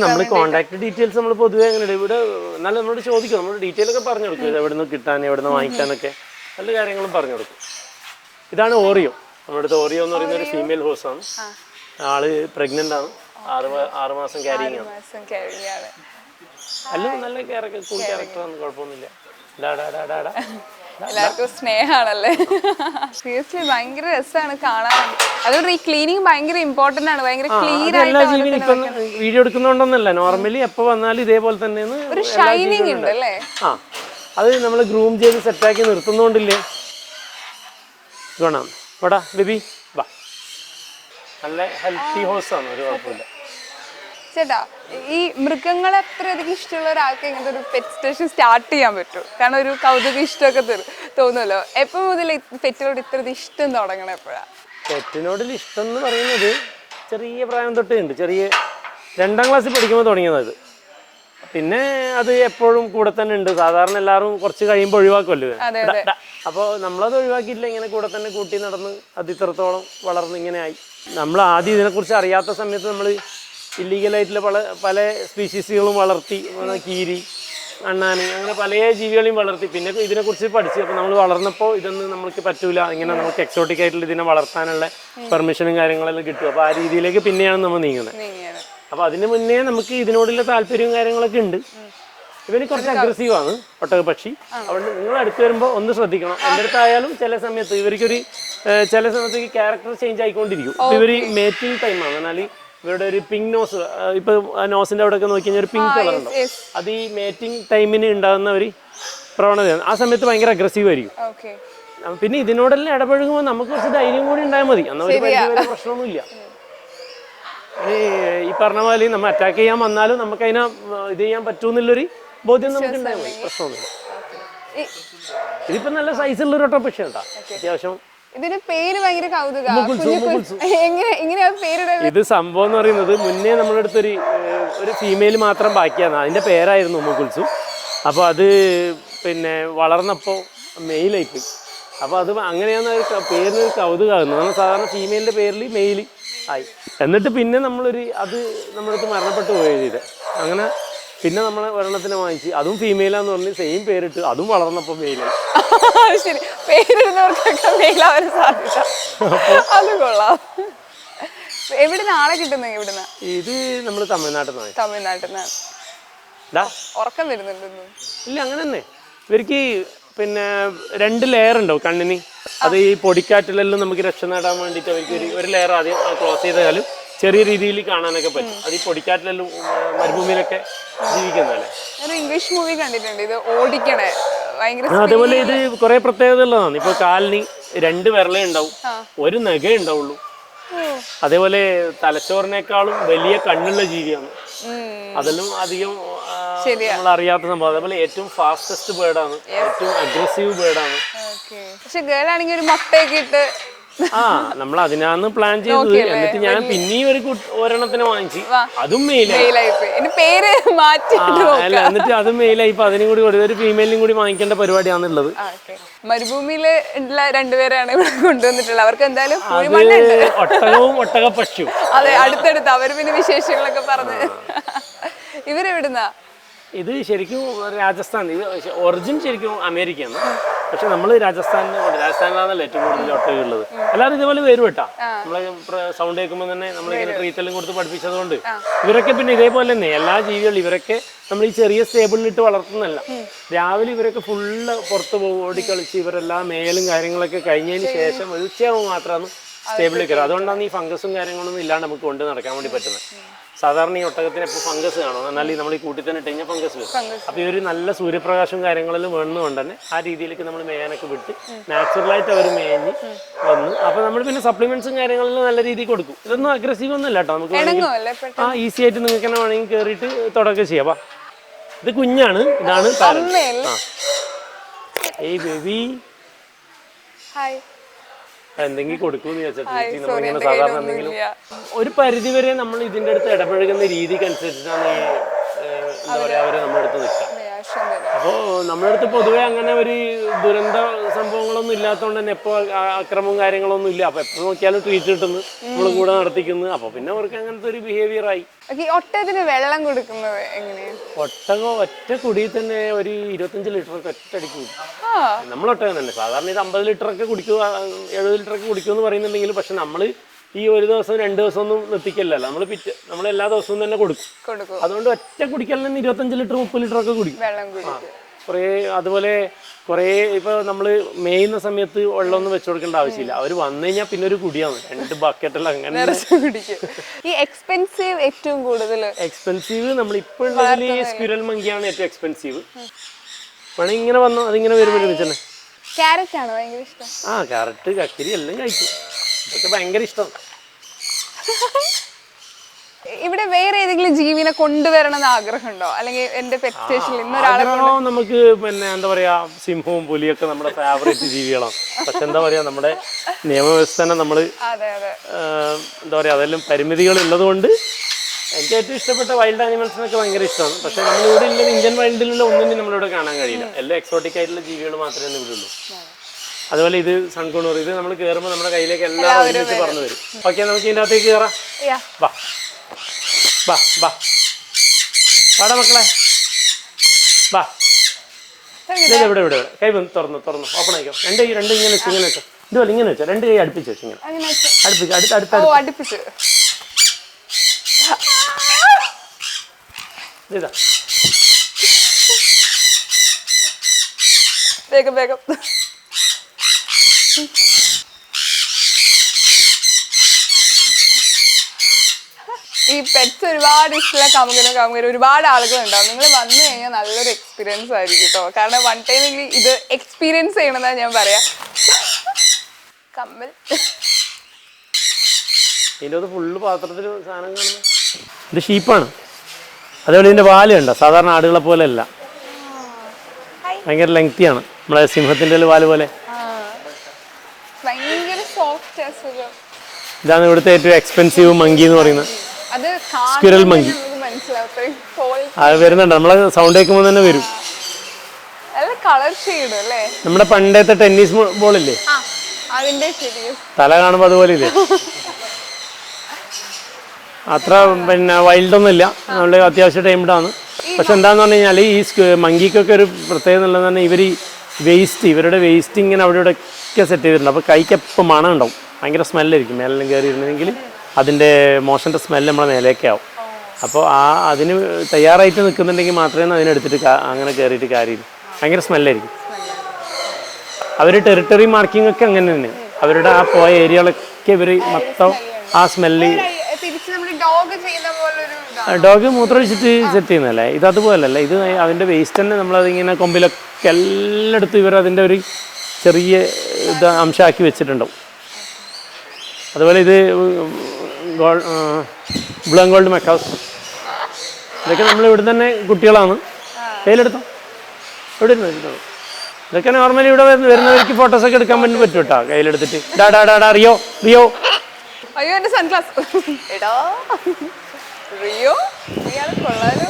നമ്മൾ കോണ്ടാക്ട് ഡീറ്റെയിൽസ് നമ്മൾ പൊതുവെ അങ്ങനെ ഇവിടെ എന്നാലും നമ്മളോട് ചോദിക്കും, നമ്മൾ ഡീറ്റെയിൽ ഒക്കെ പറഞ്ഞു കൊടുക്കും. എവിടെ നിന്ന് കിട്ടാൻ, എവിടെ നിന്ന് വാങ്ങിക്കാനൊക്കെ നല്ല കാര്യങ്ങളും പറഞ്ഞു കൊടുക്കും. ഇതാണ് ഓറിയോ. നമ്മുടെ ഓറിയോ എന്ന് പറയുന്ന ഒരു ഫീമെയിൽ ഹോഴ്സ് ആണ്. ആള് പ്രഗ്നന്റ് ആണ്. 6 മാസം ക്യാരിങ് ആണ്. അല്ല നല്ല കൂൾ ക്യാരക്ടറാണ്, കുഴപ്പമൊന്നുമില്ല. എല്ലാവർക്കും സ്നേഹാണല്ലേ. സീരിയസ്ലി ഭയങ്കര രസമാണ് കാണാൻ. അതുകൊണ്ട് ഈ ക്ലീനിങ് ഭയങ്കര ഇമ്പോർട്ടന്റ് ആണ്. ഭയങ്കര ക്ലീൻ ആയിട്ട് വീഡിയോ എടുക്കുന്നോണ്ടൊന്നല്ല, നോർമലി എപ്പോ വന്നാലും ഇതേപോലെ തന്നെയാണ്. ഒരു ഷൈനിങ് ഉണ്ട് അല്ലേ? അത് നമ്മൾ ഗ്രൂം ചെയ്ത് സെറ്റാക്കി നിർത്തുന്നോണ്ടില്ലേ ഗുണം. ഇവിടെ ബേബി വാ, നല്ല ഹെൽത്തി ഹോഴ്സ് ആണ്, ഒരു കുഴപ്പമില്ല. ചേട്ടാ, ഈ മൃഗങ്ങളെ അത്രയധികം ഇഷ്ടമുള്ള ഒരാൾക്ക് ഇങ്ങനത്തെ ഒരു പെറ്റ് സ്റ്റേഷൻ സ്റ്റാർട്ട് ചെയ്യാൻ പറ്റും? കാരണം ഒരു കൗതുക ഇഷ്ടമൊക്കെ തോന്നുമല്ലോ. എപ്പോൾ മുതൽ പെറ്റിനോട് ഇത്ര ഇഷ്ടം തുടങ്ങണം? എപ്പോഴാണ് പെറ്റിനോടുള്ള ഇഷ്ടം എന്ന് പറയുന്നത്? ചെറിയ പ്രായം തൊട്ടേ ഉണ്ട്. ചെറിയ 2ാം ക്ലാസ്സിൽ പഠിക്കുമ്പോൾ തുടങ്ങിയത്. പിന്നെ അത് എപ്പോഴും കൂടെ തന്നെ ഉണ്ട്. സാധാരണ എല്ലാവരും കുറച്ച് കഴിയുമ്പോൾ ഒഴിവാക്കുമല്ലോ. അപ്പോൾ നമ്മളത് ഒഴിവാക്കിയില്ല, ഇങ്ങനെ കൂടെ തന്നെ കൂട്ടി നടന്ന് അത് ഇത്രത്തോളം വളർന്ന് ഇങ്ങനെ ആയി. നമ്മൾ ആദ്യം ഇതിനെക്കുറിച്ച് അറിയാത്ത സമയത്ത് നമ്മൾ ഇല്ലീഗലായിട്ടുള്ള പല സ്പീഷീസുകളും വളർത്തി, കീരി, അണ്ണാനി, അങ്ങനെ പല ജീവികളെയും വളർത്തി. പിന്നെ ഇതിനെക്കുറിച്ച് പഠിച്ചു. അപ്പോൾ നമ്മൾ വളർന്നപ്പോൾ ഇതൊന്നും നമുക്ക് പറ്റൂല, ഇങ്ങനെ നമുക്ക് എക്സോട്ടിക് ആയിട്ടുള്ള ഇതിനെ വളർത്താനുള്ള പെർമിഷനും കാര്യങ്ങളെല്ലാം കിട്ടും. അപ്പോൾ ആ രീതിയിലേക്ക് പിന്നെയാണ് നമ്മൾ നീങ്ങുന്നത്. അപ്പോൾ അതിന് മുന്നേ നമുക്ക് ഇതിനോടുള്ള താല്പര്യവും കാര്യങ്ങളൊക്കെ ഉണ്ട്. ഇവന് കുറച്ച് അഗ്രസീവാണ് ഒട്ടകപ്പക്ഷി. അതുകൊണ്ട് നിങ്ങൾ അടുത്ത് വരുമ്പോൾ ഒന്ന് ശ്രദ്ധിക്കണം. എൻ്റെ അടുത്തായാലും ചില സമയത്ത് ഇവർക്കൊരു ചില സമയത്ത് ക്യാരക്ടർ ചേഞ്ച് ആയിക്കൊണ്ടിരിക്കും. ഇപ്പോൾ ഇവർ മേറ്റിംഗ് ടൈമാണ്. എന്നാൽ ഇവരുടെ ഒരു പിങ്ക് നോസ്, ഇപ്പൊ നോസിന്റെ അവിടെ ഒക്കെ നോക്കി കഴിഞ്ഞാൽ ഒരു പിങ്ക് കളർ ഉണ്ടാവും. അത് ഈ മേറ്റിംഗ് ടൈമിന് ഉണ്ടാകുന്ന ഒരു പ്രവണതയാണ്. ആ സമയത്ത് ഭയങ്കര അഗ്രസീവ് ആയിരിക്കും. പിന്നെ ഇതിനോടെല്ലാം ഇടപഴകുമ്പോൾ നമുക്ക് കുറച്ച് ധൈര്യം കൂടി ഉണ്ടായാൽ മതി. എന്നാൽ ഒരു പരിധി പ്രശ്നമൊന്നുമില്ല. ഈ പറഞ്ഞ പോലെ നമ്മൾ അറ്റാക്ക് ചെയ്യാൻ വന്നാലും നമുക്ക് അതിനെ ഇത് ചെയ്യാൻ പറ്റൂന്നുള്ളൊരു ബോധ്യം നമുക്ക് ഉണ്ടായാൽ മതി, പ്രശ്നമൊന്നുമില്ല. ഇതിപ്പോ നല്ല സൈസുള്ള ഒരു ഒട്ടകപ്പക്ഷി ഉണ്ടാ, അത്യാവശ്യം. ഇതിന്റെ പേര് ഭയങ്കര കൗതുകം. ഇത് സംഭവം എന്ന് പറയുന്നത് മുന്നേ നമ്മുടെ അടുത്തൊരു ഫീമെയിൽ മാത്രം ബാക്കിയാണ്. അതിന്റെ പേരായിരുന്നു ഉമ്മുകുൽസു. അപ്പോൾ അത് പിന്നെ വളർന്നപ്പോൾ മെയിലായിപ്പോയി. അപ്പോൾ അത് അങ്ങനെയാണ് പേരിന് ഒരു കൗതുകമാകുന്നത്. നമ്മൾ സാധാരണ ഫീമെയിലിന്റെ പേരിൽ മെയിൽ ആയി. എന്നിട്ട് പിന്നെ അത് നമ്മുടെ അടുത്ത് മരണപ്പെട്ടു പോയത്. അങ്ങനെ പിന്നെ നമ്മൾ ഒരെണ്ണത്തിനെ വാങ്ങിച്ച്, അതും ഫീമെയിലാന്ന് പറഞ്ഞ് സെയിം പേരിട്ട്, അതും വളർന്നപ്പോൾ മെയിലായി. ശരി, പേരിടുന്നവർക്കൊക്കെ മെയിലാവാൻ സാധ്യത. അത് കൊള്ളാം. എവിടുന്ന് ആളെ കിട്ടുന്നത്? എവിടുന്ന? ഇത് നമ്മൾ തമിഴ്നാട്ടിൽ നിന്നാണ്. ഉറക്കം വരുന്നുണ്ടെന്ന്? ഇല്ല, അങ്ങനെ തന്നെ. ഇവർക്ക് പിന്നെ 2 ലെയർ ഉണ്ടാവും കണ്ണിന്. അത് ഈ പൊടിക്കാറ്റിലെല്ലാം നമുക്ക് രക്ഷ നേടാൻ വേണ്ടിയിട്ട് അവർക്ക് ഒരു ലെയർ ആദ്യം ക്ലോസ് ചെയ്താലും ചെറിയ രീതിയിൽ കാണാനൊക്കെ പറ്റും. അത് ഈ പൊടിക്കാറ്റിലെല്ലാം മരുഭൂമിയിലൊക്കെ ജീവിക്കുന്നതല്ലേ. ഇംഗ്ലീഷ് മൂവി കണ്ടിട്ടുണ്ട്, ഇത് ഓടിക്കണേ ഭയങ്കര. അതേപോലെ ഇത് കുറെ പ്രത്യേകത ഉള്ളതാണ്. ഇപ്പൊ കാലിന് 2 വിരലേ ഉണ്ടാവും, ഒരു നഖേ ഉണ്ടാവുള്ളൂ. അതേപോലെ തലച്ചോറിനേക്കാളും വലിയ കണ്ണുള്ള ജീവിയാണ്. അതെല്ലാം അധികം നമ്മൾ അറിയാത്ത സംഭവം. അതേപോലെ ഏറ്റവും ഫാസ്റ്റസ്റ്റ് ബേർഡാണ്, ഏറ്റവും അഗ്രസീവ് ബേർഡാണ്. പക്ഷെ ഗേൾ ആണെങ്കിൽ ഒരു മുട്ടയൊക്കെ ഇട്ട് നമ്മൾ അതിനാന്ന് പ്ലാൻ ചെയ്തത്. എന്നിട്ട് ഞാൻ പിന്നെയും ഒരെണ്ണത്തിനെ വാങ്ങിച്ചു, അതും മെയിലായി. എന്നിട്ട് അതും മെയിലായി. ഇപ്പൊ അതിനും കൂടി ഒരു ഫീമെയിലും കൂടി വാങ്ങിക്കേണ്ട പരിപാടിയാണുള്ളത്. മരുഭൂമിയില് ഉള്ള 2 പേരാണ് ഇവിടെ കൊണ്ടുവന്നിട്ടുള്ളത്. അവർക്ക് എന്തായാലും ഒട്ടകവും ഒട്ടകപ്പക്ഷിയും. അതെ, അടുത്തടുത്ത്. അവർ പിന്നെ വിശേഷങ്ങളൊക്കെ പറഞ്ഞ്. ഇവരെവിടുന്നാ? ഇത് ശരിക്കും രാജസ്ഥാൻ. ഇത് ഒറിജിൻ ശരിക്കും അമേരിക്കയാണ്. പക്ഷെ നമ്മൾ രാജസ്ഥാനിലാണല്ലോ ഏറ്റവും കൂടുതൽ ഒട്ടകയുള്ളത്. എല്ലാവരും ഇതേപോലെ വരും കേട്ടാ. നമ്മളെ സൗണ്ട് കേൾക്കുമ്പോൾ തന്നെ നമ്മളിങ്ങനെ ട്രീറ്റെല്ലാം കൊടുത്ത് പഠിപ്പിച്ചതുകൊണ്ട് ഇവരൊക്കെ പിന്നെ ഇതേപോലെ തന്നെ എല്ലാ ജീവികളും ഇവരൊക്കെ നമ്മൾ ഈ ചെറിയ സ്റ്റേബിളിലിട്ട് വളർത്തുന്നല്ല. രാവിലെ ഇവരൊക്കെ ഫുള്ള് പുറത്ത് പോകും, ഓടിക്കളിച്ച് ഇവരെല്ലാം മേലും കാര്യങ്ങളൊക്കെ കഴിഞ്ഞതിന് ശേഷം ഒരു ഉച്ചയാകുമ്പോൾ മാത്രമാണ് സ്റ്റേബിളിൽ കയറുക. അതുകൊണ്ടാണ് ഈ ഫംഗസും കാര്യങ്ങളൊന്നും ഇല്ലാണ്ട് നമുക്ക് കൊണ്ട് നടക്കാൻ വേണ്ടി പറ്റുന്നത്. സാധാരണ ഈ ഒട്ടകത്തിന് എപ്പോൾ ഫംഗസ് കാണും, എന്നാൽ നമ്മൾ ഈ കൂട്ടി തന്നെ ഇട്ട് കഴിഞ്ഞാൽ ഫംഗസ് വരും. അപ്പോൾ ഈ ഒരു നല്ല സൂര്യപ്രകാശവും കാര്യങ്ങളെല്ലാം വേണമെന്നുകൊണ്ട് തന്നെ ആ രീതിയിലേക്ക് നമ്മൾ മേയാനൊക്കെ വിട്ട് നാച്ചുറലായിട്ട് അവർ മേഞ്ഞ് വന്നു. അപ്പോൾ നമ്മൾ പിന്നെ സപ്ലിമെന്റ്സും കാര്യങ്ങളെല്ലാം നല്ല രീതിയിൽ കൊടുക്കും. ഇതൊന്നും അഗ്രസീവ് ഒന്നും അല്ല കേട്ടോ. നമുക്ക് ഈസി ആയിട്ട് നിങ്ങൾക്ക് തന്നെ വേണമെങ്കിൽ കയറിയിട്ട് തുടക്കം ചെയ്യാം. ഇത് കുഞ്ഞാണ്, ഇതാണ് പാരന്റ്. ഏയ് ബേബി ഹായ്. എന്തെങ്കിലും കൊടുക്കുമെന്ന് ചോദിച്ചാൽ ഹായ്, ചേച്ചി സോറി നമ്മളിങ്ങനെ എൻ്റെ സാധാരണ കയ്യിലൊന്നും എന്തെങ്കിലും ഇല്ല. ഒരു പരിധി വരെ നമ്മൾ ഇതിൻ്റെ അടുത്ത് ഇടപഴകുന്ന രീതിക്ക് അനുസരിച്ചിട്ടാണ് ഈ എന്താ പറയുക അവർ നമ്മുടെ അടുത്ത് നിൽക്കുക. വേഷം തരും. അപ്പോൾ നമ്മുടെ അടുത്ത് പൊതുവെ അങ്ങനെ ഒരു ദുരന്ത സംഭവങ്ങളൊന്നും ഇല്ലാത്തതുകൊണ്ട് തന്നെ എപ്പോൾ അക്രമവും കാര്യങ്ങളൊന്നും ഇല്ല. അപ്പോൾ എപ്പോൾ നോക്കിയാലും ട്രീറ്റ് കിട്ടുന്നു, നമ്മൾ കൂടെ നടത്തിക്കുന്നു. അപ്പോൾ പിന്നെ അവർക്ക് അങ്ങനത്തെ ഒരു ബിഹേവിയറായി. ഒട്ടകത്തിന് വെള്ളം കൊടുക്കുന്നത് എങ്ങനെയാണ്? ഒട്ടകം ഒറ്റ കുടിയിൽ തന്നെ ഒരു 25 ലിറ്ററൊക്കെ ഒറ്റയടിക്ക് കുടിക്കും. നമ്മളൊട്ടകം തന്നെ സാധാരണ ഇത് 50 ലിറ്ററൊക്കെ കുടിക്കുക, 70 ലിറ്ററൊക്കെ കുടിക്കുമെന്ന് പറയുന്നുണ്ടെങ്കിൽ, പക്ഷെ നമ്മൾ ഈ ഒരു ദിവസം 2 ദിവസം ഒന്നും നിർത്തിക്കല്ലോ, നമ്മൾ എല്ലാ ദിവസവും തന്നെ കൊടുക്കും. അതുകൊണ്ട് ഒറ്റ കുടിക്കലിൽ നിന്ന് 25 ലിറ്റർ 30 ലിറ്ററൊക്കെ കുടിക്കും. കുറേ അതുപോലെ കുറേ ഇപ്പോൾ നമ്മൾ മേയുന്ന സമയത്ത് വെള്ളമൊന്നും വെച്ച് കൊടുക്കേണ്ട ആവശ്യമില്ല. അവർ വന്നു കഴിഞ്ഞാൽ പിന്നെ ഒരു കുടിയാണ്, 2 ബക്കറ്റെല്ലാം അങ്ങനെ ഈ എക്സ്പെൻസീവ് ഏറ്റവും കൂടുതൽ എക്സ്പെൻസീവ് നമ്മൾ ഇപ്പോൾ ഉള്ളതിൽ സ്ക്വിറൽ മങ്കിയാണ് ഏറ്റവും എക്സ്പെൻസീവ്. വേണമെങ്കിൽ ഇങ്ങനെ വന്നു അതിങ്ങനെ വരുമ്പോൾ തന്നെ ക്യാരറ്റ് ആണ് ഭയങ്കര ഇഷ്ടം. ക്യാരറ്റ് കക്കിരി എല്ലാം കഴിക്കും, ഇതൊക്കെ ഭയങ്കര ഇഷ്ടം. ഇവിടെ വേറെ ഏതെങ്കിലും ജീവിനെ കൊണ്ടുവരണം എന്ന് ആഗ്രഹമുണ്ടോ? അല്ലെങ്കിൽ എന്റെ പെറ്റ് സ്റ്റേഷനിൽ ഇന്നൊരാളെ നമുക്ക് പിന്നെ എന്താ പറയാ, സിംഹവും പുലിയൊക്കെ നമ്മുടെ ഫേവറേറ്റ് ജീവികളാണ്. പക്ഷെ എന്താ പറയാ, നമ്മുടെ നിയമവ്യവസ്ഥ തന്നെ നമ്മൾ എന്താ പറയാ, അതെല്ലാം പരിമിതികൾ ഉള്ളത് കൊണ്ട് എനിക്ക് ഏറ്റവും ഇഷ്ടപ്പെട്ട വൈൽഡ് ആനിമൽസിനൊക്കെ ഭയങ്കര ഇഷ്ടമാണ്. പക്ഷെ നമ്മളിവിടെ ഉള്ള ഇന്ത്യൻ വൈൽഡിലുള്ള ഒന്നും നമ്മളിവിടെ കാണാൻ കഴിയില്ല. എല്ലാം എക്സോട്ടിക് ആയിട്ടുള്ള ജീവികൾ മാത്രമേ ഇവിടെ ഉള്ളൂ. അതുപോലെ ഇത് സൺകൂണൂർ, ഇത് നമ്മൾ കയറുമ്പോൾ നമ്മുടെ കയ്യിലേക്ക് എല്ലാം ഒരുമിച്ച് പറഞ്ഞു വരും. ഓക്കെ, നമുക്ക് ഇതിൻ്റെ അകത്തേക്ക് കയറാം. വാ വാ വാ വാടാ മക്കളെ, വാ. ഇവിടെ ഇവിടെ കൈ തുറന്നു ഓപ്പൺ ആയിക്കോ. രണ്ട് ഇങ്ങനെ വെച്ചു, ഇങ്ങനെ വെച്ചോ. ഇതുപോലെ ഇങ്ങനെ വെച്ചോ, 2 കൈ അടുപ്പിച്ച് വെച്ചു, ഇങ്ങനെ അടുപ്പിച്ച്. ഇതാ വേഗം ഈ പെറ്റ്സ് ഒരുപാട് ഇഷ്ടമുള്ള കാമുകന് ഒരുപാട് ആളുകളുണ്ടാവും. നിങ്ങൾ വന്നു കഴിഞ്ഞാൽ നല്ലൊരു എക്സ്പീരിയൻസ് ആയിരിക്കും കേട്ടോ. കാരണം വൺ ടൈം ഇത് എക്സ്പീരിയൻസ് ചെയ്യണമെന്നാണ് ഞാൻ പറയാ. കമ്മൽ ഇതിൻ്റെ ഫുള്ള് പാത്രത്തിൽ സാധനം കാണുന്നത് ഇത് ഷീപ്പാണ്. അതേപോലെ ഇതിൻ്റെ വാല് കണ്ടോ, സാധാരണ ആടുകളെ പോലെ അല്ല, ഭയങ്കര ലെങ്തിയാണ്. നമ്മളെ സിംഹത്തിൻ്റെ വാല് പോലെ. ഇതാണ് ഇവിടുത്തെ ഏറ്റവും എക്സ്പെൻസീവ് മങ്കി എന്ന് പറയുന്നത്, സ്ക്വിറൽ മങ്കി. അത് വരുന്നുണ്ട്, നമ്മളെ സൗണ്ട് കേൾക്കുമ്പോൾ തന്നെ വരും. നമ്മുടെ പണ്ടത്തെ ടെന്നീസ് ബോളില്ലേ, തല കാണുമ്പോൾ അതുപോലെ ഇല്ലേ. അത്ര പിന്നെ വൈൽഡൊന്നും ഇല്ല, നമ്മൾ അത്യാവശ്യം ടൈംഡാണ്. പക്ഷെ എന്താന്ന് പറഞ്ഞു കഴിഞ്ഞാൽ ഈ മങ്കിക്കൊക്കെ ഒരു പ്രത്യേകത എന്നുള്ളത് തന്നെ, ഇവരുടെ വേസ്റ്റ് ഇങ്ങനെ അവിടെ ഇവിടെ ഒക്കെ സെറ്റ് ചെയ്തിട്ടുണ്ട്. അപ്പോൾ കൈക്ക് എപ്പോൾ മണം ഉണ്ടാവും, ഭയങ്കര സ്മെല്ലായിരിക്കും. മേലെല്ലാം കയറിയിരുന്നെങ്കിൽ അതിൻ്റെ മോശൻ്റെ സ്മെല്ല് നമ്മളെ മേലേക്കാവും. അപ്പോൾ അതിന് തയ്യാറായിട്ട് നിൽക്കുന്നുണ്ടെങ്കിൽ മാത്രമേ അതിനെടുത്തിട്ട് അങ്ങനെ കയറിയിട്ട് കാര്യമില്ല, ഭയങ്കര സ്മെല്ലായിരിക്കും. അവർ ടെറിട്ടറി മാർക്കിംഗ് ഒക്കെ അങ്ങനെ തന്നെ, അവരുടെ ആ പോയ ഏരിയകളൊക്കെ ഇവർ മൊത്തം ആ സ്മെല്ല്. ഡോഗ് മൂത്രമൊഴിച്ചിട്ട് സെറ്റ് ചെയ്യുന്നതല്ലേ, ഇത് അതുപോലല്ല. ഇത് അതിൻ്റെ വേസ്റ്റ് തന്നെ നമ്മളതിങ്ങനെ കൊമ്പിലൊക്കെ എല്ലായിടത്തും ഇവർ അതിൻ്റെ ഒരു ചെറിയ അംശമാക്കി വെച്ചിട്ടുണ്ടാവും. അതുപോലെ ഇത് ബ്ലൂ ആൻഡ് ഗോൾഡ് മെക്കാസ്, ഇതൊക്കെ നമ്മൾ ഇവിടെ തന്നെ കുട്ടികളാണ്. കയ്യിലെടുത്തോ, ഇവിടെ ഇരുന്നു. ഇതൊക്കെ നോർമലി ഇവിടെ വരുന്നവർക്ക് ഫോട്ടോസൊക്കെ എടുക്കാൻ വേണ്ടി പറ്റും കേട്ടോ, കയ്യിലെടുത്തിട്ട്. ഡാ റിയോ അയ്യോ എന്റെ സൺഗ്ലാസ് എടാ റിയോ, കൊള്ളാലോ.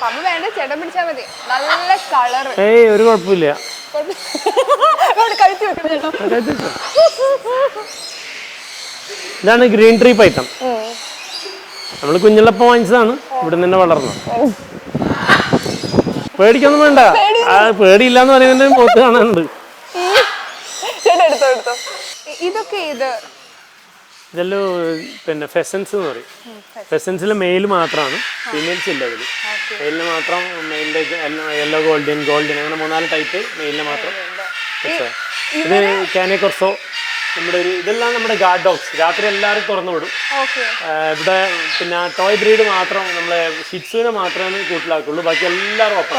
പമ്മ വേണ്ട, ചേട്ടൻ പിടിച്ചാൽ മതി. നല്ല കളർ. ഒരു കുഴപ്പമില്ല. ഇതാണ് ഗ്രീൻ ട്രീ പൈത്തൺ. നമ്മൾ കുഞ്ഞുള്ളപ്പം വാങ്ങിച്ചതാണ്, ഇവിടെ തന്നെ വളർന്നത്. പേടിക്കൊന്നും വേണ്ട, പേടിയില്ലാന്ന് പറയുന്നതിന്റെ മുഖത്ത് കാണാനുണ്ട്. ഇതൊക്കെ ഇതെല്ലാം പിന്നെ ഫെസൻസ് എന്ന് പറയും. ഫെസൻസിൽ മെയിൽ മാത്രമാണ്, ഫീമെയിൽസ് ഇല്ല അതിൽ. മെയിലിന് മാത്രം, മെയിലിൻ്റെ യെല്ലോ ഗോൾഡൻ അങ്ങനെ 3-4 ടൈപ്പ് മെയിലിന് മാത്രം. ഇത് കാനെ കൊർസോ, നമ്മുടെ ഇതെല്ലാം നമ്മുടെ ഗാർഡ് ഡോഗ്സ്. രാത്രി എല്ലാവരും തുറന്നു വിടും. ഇവിടെ പിന്നെ ടോയ് ബ്രീഡ് മാത്രം, നമ്മളെ ഷിറ്റ്സുവിനെ മാത്രമേ കൂട്ടിലാക്കുള്ളൂ, ബാക്കി എല്ലാവരും ഓപ്പൺ.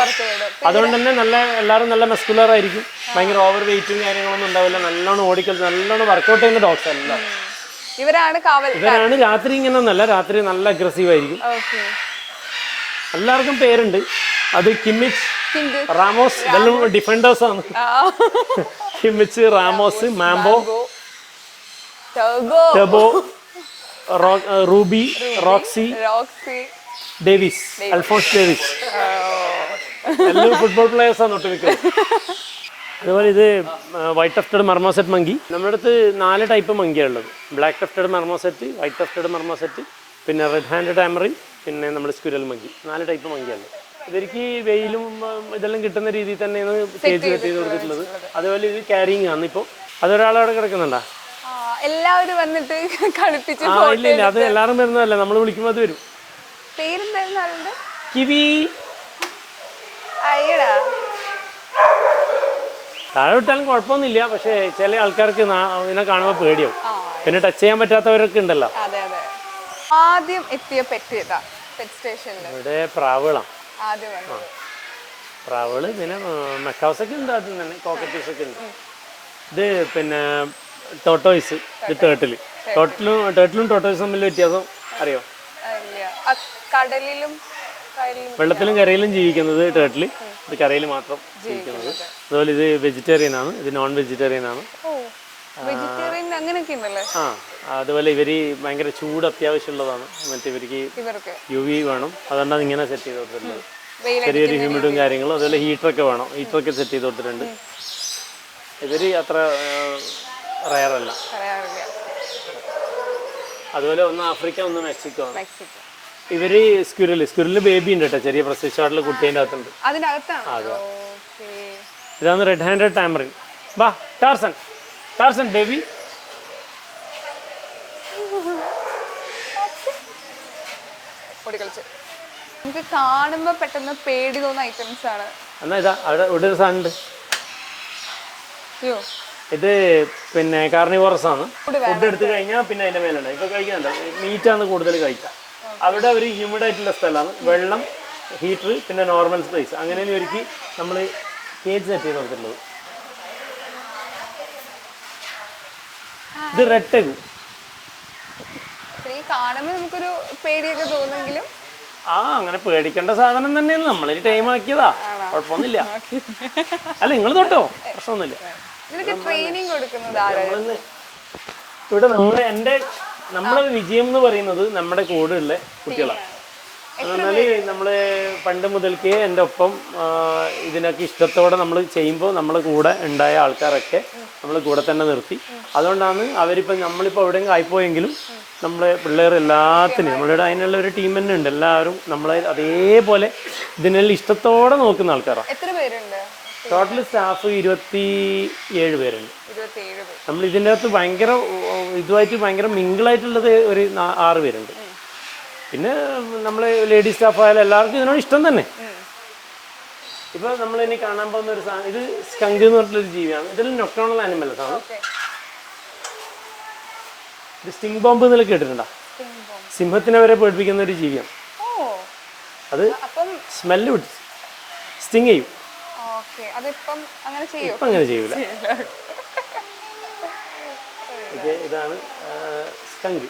അതുകൊണ്ട് തന്നെ എല്ലാവരും നല്ല മസ്കുലർ ആയിരിക്കും, ഭയങ്കര ഓവർ വെയിറ്റും കാര്യങ്ങളൊന്നും ഉണ്ടാവില്ല, നല്ലോണം ഓടിക്കൽ, നല്ലോണം വർക്കൗട്ട് ചെയ്യുന്ന ഡോഗ്സ് എല്ലാം. ഇവരാണ് രാത്രി ഇങ്ങനെ ഒന്നല്ല, രാത്രി നല്ല അഗ്രസീവ് ആയിരിക്കും. എല്ലാവർക്കും പേരുണ്ട്. അത് കിമ്മിച്ച് റാമോസ് ഇതെല്ലാം ഡിഫൻഡേഴ്സ് ആണ്. കിമിച്ച്, റാമോസ്, മാംബോ, ടെബോ, റൂബി, റോക്സി, ഡേവിസ്, അൽഫോൺസ് ഡേവിസ്, എല്ലാം ഫുട്ബോൾ പ്ലേയേഴ്സ് ആണ് ഒട്ടുമിക്ക. അതുപോലെ ഇത് വൈറ്റ് ടഫ്റ്റഡ് മർമോസെറ്റ് മങ്കി. നമ്മുടെ അടുത്ത് 4 ടൈപ്പ് മങ്കിയാണ് ഉള്ളത്. Black tufted marmoset, white tufted marmoset, പിന്നെ റെഡ് ഹാൻഡ് ടാമറിൻ, പിന്നെ നമ്മുടെ സ്ക്വിരൽ മങ്കി. 4 ടൈപ്പ് മങ്കിയാണ്. ഇവർക്ക് വെയിലും ഇതെല്ലാം കിട്ടുന്ന രീതിയിൽ തന്നെയാണ് കേജ് സെറ്റ് ചെയ്ത് കൊടുത്തിട്ടുള്ളത്. അതുപോലെ ഇത് ക്യാരിങ് ആണ്. ഇപ്പോൾ അതൊരാളവിടെ കിടക്കുന്നുണ്ടോ? എല്ലാവരും വന്നിട്ട് കളിപ്പിച്ച് ഇല്ല, അത് എല്ലാവരും വരുന്നതല്ല, നമ്മൾ വിളിക്കുമ്പോൾ അത് വരും. പേരെന്തായിരുന്നു? കിവി. അയ്യടാ, താഴെ വിട്ടാലും കുഴപ്പമൊന്നുമില്ല, പക്ഷേ ചില ആൾക്കാർക്ക് ഇതിനെ കാണുമ്പോൾ പേടിയാവും. പിന്നെ ടച്ച് ചെയ്യാൻ പറ്റാത്തവരൊക്കെ ഉണ്ടല്ലോ. അതെ അതെ. ആദ്യം എത്തിയ പെറ്റ് ഏതാ പെറ്റ് സ്റ്റേഷനിൽ? ഇവിടെ പ്രാവുകളാണ് ആദ്യം വന്നത്. പ്രാവുകള്, പിന്നെ മെക്കാവ്സ് ഒക്കെ ഉണ്ട്, ആദ്യം തന്നെ കോക്കറ്റീസ് ഒക്കെ ഉണ്ട്. ഇത് പിന്നെ ടോട്ടോയ്സ്, ഇത് ടേർട്ടിലും ടോട്ടോയ്സും തമ്മിൽ വ്യത്യാസം അറിയോ? കടലിലും വെള്ളത്തിലും കരയിലും ജീവിക്കുന്നത് ടേർട്ടിൽ, ഇത് കരയിൽ മാത്രം ജീവിക്കുന്നത്. അതുപോലെ ഇത് വെജിറ്റേറിയൻ ആണ്, ഇത് നോൺ വെജിറ്റേറിയൻ ആണ്. അതുപോലെ ഇവര് ഭയങ്കര ചൂട് അത്യാവശ്യമുള്ളതാണ്. മറ്റേ ഇവർക്ക് UV വേണം, അതുകൊണ്ടാണ് ഇങ്ങനെ സെറ്റ് ചെയ്ത് കൊടുത്തിട്ടുള്ളത്. ചെറിയൊരു ഹ്യൂമിഡും കാര്യങ്ങളും, അതുപോലെ ഹീറ്ററൊക്കെ വേണം, ഹീറ്ററൊക്കെ സെറ്റ് ചെയ്ത് കൊടുത്തിട്ടുണ്ട്. ഇവര് അത്ര റയറല്ല. അതുപോലെ ഒന്ന് ആഫ്രിക്ക, ഒന്ന് മെക്സിക്കോ ആണ്. ഇവര് സ്ക്വിരല് ബേബി ഉണ്ട് കേട്ടോ, ചെറിയ പ്രസവിച്ചാട്ടില് കുട്ടീൻ്റെ അകത്തുണ്ട്. ഇതാണ് റെഡ് ഹാൻഡ് ടാമറിൻ. വാ ടാർസൻ ബേബി. നമുക്ക് കാണുമ്പോ പെട്ടെന്ന് പേടി തോന്നുന്ന ഐറ്റംസ് ആണ്. എന്നാ ഇതാ അവിടെ ഇവിടെ ഒരു സാധനം ഉണ്ട്. ഇത് പിന്നെ കാർണിവോറസ് ആണ്. ഫുഡ് എടുത്തു കഴിഞ്ഞാൽ പിന്നെ അതിന്റെ മേലുണ്ട്. ഇപ്പൊ കഴിക്കുന്നുണ്ട്, മീറ്റാണ് കൂടുതൽ കഴിക്കുക. അവിടെ ഒരു ഹ്യൂമിഡ് ആയിട്ടുള്ള സ്ഥലമാണ്, വെള്ളം, ഹീറ്റർ, പിന്നെ നോർമൽ സ്പേസ്, അങ്ങനെ ഒരുക്കി നമ്മൾ കേജ് സെറ്റ് ചെയ്ത് കൊടുത്തിട്ടുള്ളത്. ഇത് റെഡ് ടെഗു. കാണുമ്പോൾ നമുക്കൊരു പേടിയൊക്കെ തോന്നുമെങ്കിലും അങ്ങനെ പേടിക്കേണ്ട സാധനം തന്നെയാണ്. നമ്മളൊരു ടൈം ആക്കിയതാ, കുഴപ്പമൊന്നുമില്ല. അല്ല നിങ്ങൾ തൊട്ടോ, പ്രശ്നമൊന്നുമില്ല. ട്രെയിനിങ് കൊടുക്കുന്നത് ഇവിടെ നമ്മളെ വിജയം എന്ന് പറയുന്നത് നമ്മുടെ കൂടെയുള്ള കുട്ടികളാണ്. എന്നാൽ നമ്മൾ പണ്ട് മുതൽക്കേ എൻ്റെ ഒപ്പം ഇതിനൊക്കെ ഇഷ്ടത്തോടെ നമ്മൾ ചെയ്യുമ്പോൾ നമ്മളെ കൂടെ ഉണ്ടായ ആൾക്കാരൊക്കെ നമ്മൾ കൂടെ തന്നെ നിർത്തി. അതുകൊണ്ടാണ് അവരിപ്പോൾ നമ്മളിപ്പോൾ എവിടെയെങ്കിലും ആയിപ്പോയെങ്കിലും നമ്മളെ പിള്ളേർ എല്ലാത്തിനും നമ്മളിവിടെ അതിനുള്ള ഒരു ടീം തന്നെ ഉണ്ട്. എല്ലാവരും നമ്മളെ അതേപോലെ ഇതിനെല്ലാം ഇഷ്ടത്തോടെ നോക്കുന്ന ആൾക്കാരാണ്. എത്ര പേരുണ്ട് ടോട്ടൽ സ്റ്റാഫ്? 27 പേരുണ്ട്. നമ്മൾ ഇതിൻ്റെ അകത്ത് ഭയങ്കര ഇതുമായിട്ട് ഭയങ്കര മിങ്കിളായിട്ടുള്ളത് ഒരു 6 പേരുണ്ട്. പിന്നെ നമ്മൾ ലേഡി സ്റ്റാഫ് ആയാലും എല്ലാവർക്കും ഇതിനോട് ഇഷ്ടം തന്നെ. ഇപ്പൊ നമ്മൾ ഇനി കാണാൻ പോകുന്ന ഒരു സാധനം, ഇത് സ്കങ്ക് എന്ന് പറഞ്ഞിട്ടൊരു ജീവിയാണ്. ഇതിൽ നൊക്ടോണൽ ആനിമൽസ് ആണ്. ഇത് സ്റ്റിംഗ് ബോംബ് എന്നൊക്കെ കേട്ടിട്ടുണ്ടോ? സിംഹത്തിനെ വരെ പേടിപ്പിക്കുന്ന ഒരു ജീവിയാണ്. അത് സ്മെല്ല് വിട്ട് സ്റ്റിങ് ചെയ്യും. ഇപ്പം അങ്ങനെ ചെയ്യൂല. ഇതാണ് സ്കങ്ക്.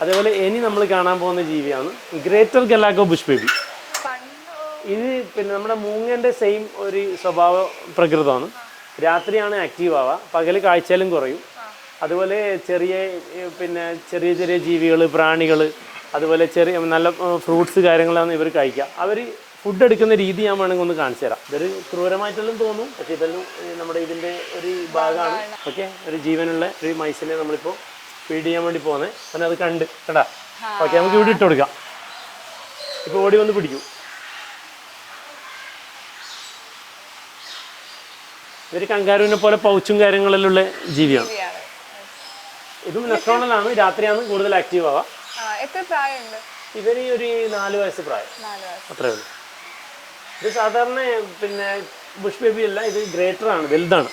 അതേപോലെ ഇനി നമ്മൾ കാണാൻ പോകുന്ന ജീവിയാണ് ഗ്രേറ്റർ ഗലാഗോ ബുഷ് ബേബി. ഇത് പിന്നെ നമ്മുടെ മൂങ്ങൻ്റെ സെയിം ഒരു സ്വഭാവ പ്രകൃതമാണ്. രാത്രിയാണ് ആക്റ്റീവ് ആവുക, പകൽ കാഴ്ചയിലും കുറയും. അതുപോലെ ചെറിയ ചെറിയ ജീവികൾ, പ്രാണികൾ, അതുപോലെ ചെറിയ നല്ല ഫ്രൂട്ട്സ് കാര്യങ്ങളാണ് ഇവർ കഴിക്കുക. അവർ ഫുഡ് എടുക്കുന്ന രീതി ഞാൻ വേണമെങ്കിൽ ഒന്ന് കാണിച്ചു തരാം. ഇതൊരു ക്രൂരമായിട്ടെല്ലാം തോന്നും, പക്ഷേ ഇതെല്ലാം നമ്മുടെ ഇതിൻ്റെ ഒരു ഭാഗമാണ്. ഓക്കെ, ഒരു ജീവനുള്ള ഒരു മൈസിനെ നമ്മളിപ്പോൾ ഫീഡ് ചെയ്യാൻ വേണ്ടി പോകുന്നത്. പിന്നെ അത് കണ്ട് കേട്ടാ. ഓക്കെ, നമുക്ക് ഇവിടെ ഇട്ട് കൊടുക്കാം. ഇപ്പോൾ ഓടി വന്ന് പിടിക്കും. ഇവർ കങ്കാരുവിനെ പോലെ പൗച്ചും കാര്യങ്ങളെല്ലാം ഉള്ള ജീവിയാണ്. ഇതും നൊക്ടോണലാണ്, രാത്രിയാണ് കൂടുതൽ ആക്റ്റീവ് ആവുക. ഇവർ ഒരു 4 വയസ്സ് പ്രായം, അത്രേ ഉള്ളൂ. ഇത് സാധാരണ ബുഷ് ബേബി അല്ല, ഇത് ഗ്രേറ്റർ ആണ്, വലുതാണ്.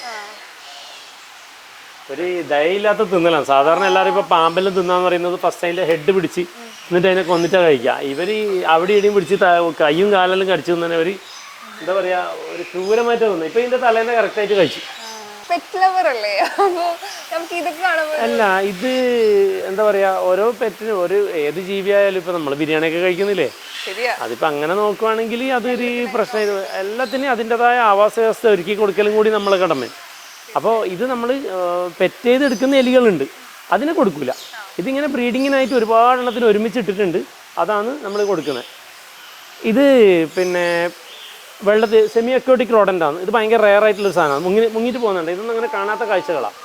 ഒരു ദയയില്ലാത്ത തിന്നലാണ്. സാധാരണ എല്ലാവരും ഇപ്പോൾ പാമ്പെല്ലാം തിന്നാന്ന് പറയുന്നത് ഫസ്റ്റ് അതിൻ്റെ ഹെഡ് പിടിച്ച് എന്നിട്ട് അതിനെ കൊന്നിട്ടാണ് കഴിക്കുക. ഇവർ അവിടെ ഇടിയും പിടിച്ച് കയ്യും കാലെല്ലാം കടിച്ചു തന്നെ. ഒരു എന്താ പറയുക, ഒരു ക്രൂരമായിട്ട് തിന്നു. ഇപ്പോൾ ഇതിൻ്റെ തലേനെ കറക്റ്റായിട്ട് കഴിച്ചു. പെറ്റ് ലവർ അല്ലേ, അപ്പൊ നമുക്ക് ഇതൊക്കെ കാണുമ്പോൾ അല്ല ഇത് എന്താ പറയാ, ഓരോ പെറ്റിനും ഒരു ഏത് ജീവിയായാലും ഇപ്പൊ നമ്മൾ ബിരിയാണിയൊക്കെ കഴിക്കുന്നില്ലേ, ശരിയാ. അതിപ്പോ അങ്ങനെ നോക്കുവാണെങ്കിൽ അതൊരു പ്രശ്നം. എല്ലാത്തിനും അതിൻ്റെതായ ആവാസ വ്യവസ്ഥ ഒരുക്കി കൊടുക്കലും കൂടി നമ്മളെ കടമ. അപ്പോൾ ഇത് നമ്മൾ പെറ്റ് ചെയ്തെടുക്കുന്ന എലികളുണ്ട്, അതിനെ കൊടുക്കില്ല. ഇതിങ്ങനെ ബ്രീഡിങ്ങിനായിട്ട് ഒരുപാടെണ്ണത്തിന് ഒരുമിച്ചിട്ടിട്ടുണ്ട്, അതാണ് നമ്മൾ കൊടുക്കുന്നത്. ഇത് പിന്നെ വെള്ളത്തിൽ സെമി അക്വാട്ടിക് റോഡൻ്റാണ്. ഇത് ഭയങ്കര റെയർ ആയിട്ടുള്ള സാധനമാണ്, മുങ്ങിയിട്ട് പോകുന്നുണ്ട്. ഇതൊന്നും അങ്ങനെ കാണാത്ത കാഴ്ചകളാണ്.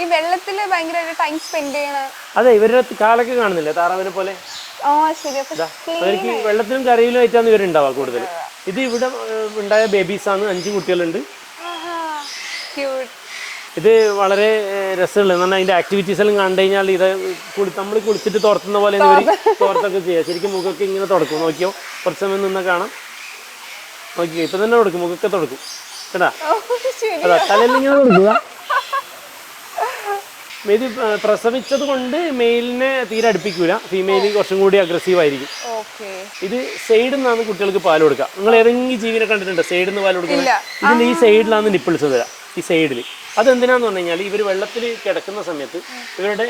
ഈ വെള്ളത്തിൽ ഭയങ്കരമായിട്ട് ടൈം സ്പെൻഡ് ചെയ്യണ. അതെ, ഇവരുടെ കാലൊക്കെ കാണുന്നില്ലേ താറാവിനെ പോലെ. ആ ശരി. അവർക്ക് വെള്ളത്തിലും കരയിലും ആയിട്ടാണ് ഇവരുണ്ടാവുക കൂടുതൽ. ഇത് ഇവിടെ ഉണ്ടായ ബേബീസാണ്, 5 കുട്ടികളുണ്ട്. ഇത് വളരെ രസമുള്ള എന്ന് പറഞ്ഞാൽ അതിൻ്റെ ആക്ടിവിറ്റീസ് എല്ലാം കണ്ടു കഴിഞ്ഞാൽ ഇത് നമ്മൾ കുളിച്ചിട്ട് തുറത്തുന്ന പോലെ ഇവർ തുറത്തൊക്കെ ചെയ്യുക. ശരിക്കും മുഖമൊക്കെ ഇങ്ങനെ തുടക്കും. നോക്കിയോ, കുറച്ച് സമയം നിന്നാൽ കാണാം. നോക്കിയോ, ഇപ്പം തന്നെ തുടക്കും, മുഖമൊക്കെ തുടക്കും കേട്ടാ. അതാ തലയിൽ ഇങ്ങനെ കൊടുക്കുക. ഇത് പ്രസവിച്ചത് കൊണ്ട് മെയിലിനെ തീരെ അടുപ്പിക്കൂല, ഫീമെയിൽ കുറച്ചും കൂടി അഗ്രസീവ് ആയിരിക്കും. ഇത് സൈഡിൽ നിന്നാണ് കുട്ടികൾക്ക് പാൽ കൊടുക്കുക. നിങ്ങൾ ഏതെങ്കിലും ജീവിനെ കണ്ടിട്ടുണ്ടോ സൈഡിൽ നിന്ന് പാൽ കൊടുക്കുന്നത്? ഇതിൻ്റെ ഈ സൈഡിലാണ് നിപ്പിൾസ് തരാം, ഈ സൈഡിൽ. അതെന്തിനാന്ന് പറഞ്ഞു കഴിഞ്ഞാൽ ഇവർ വെള്ളത്തിൽ കിടക്കുന്ന സമയത്ത് ഇവരുടെ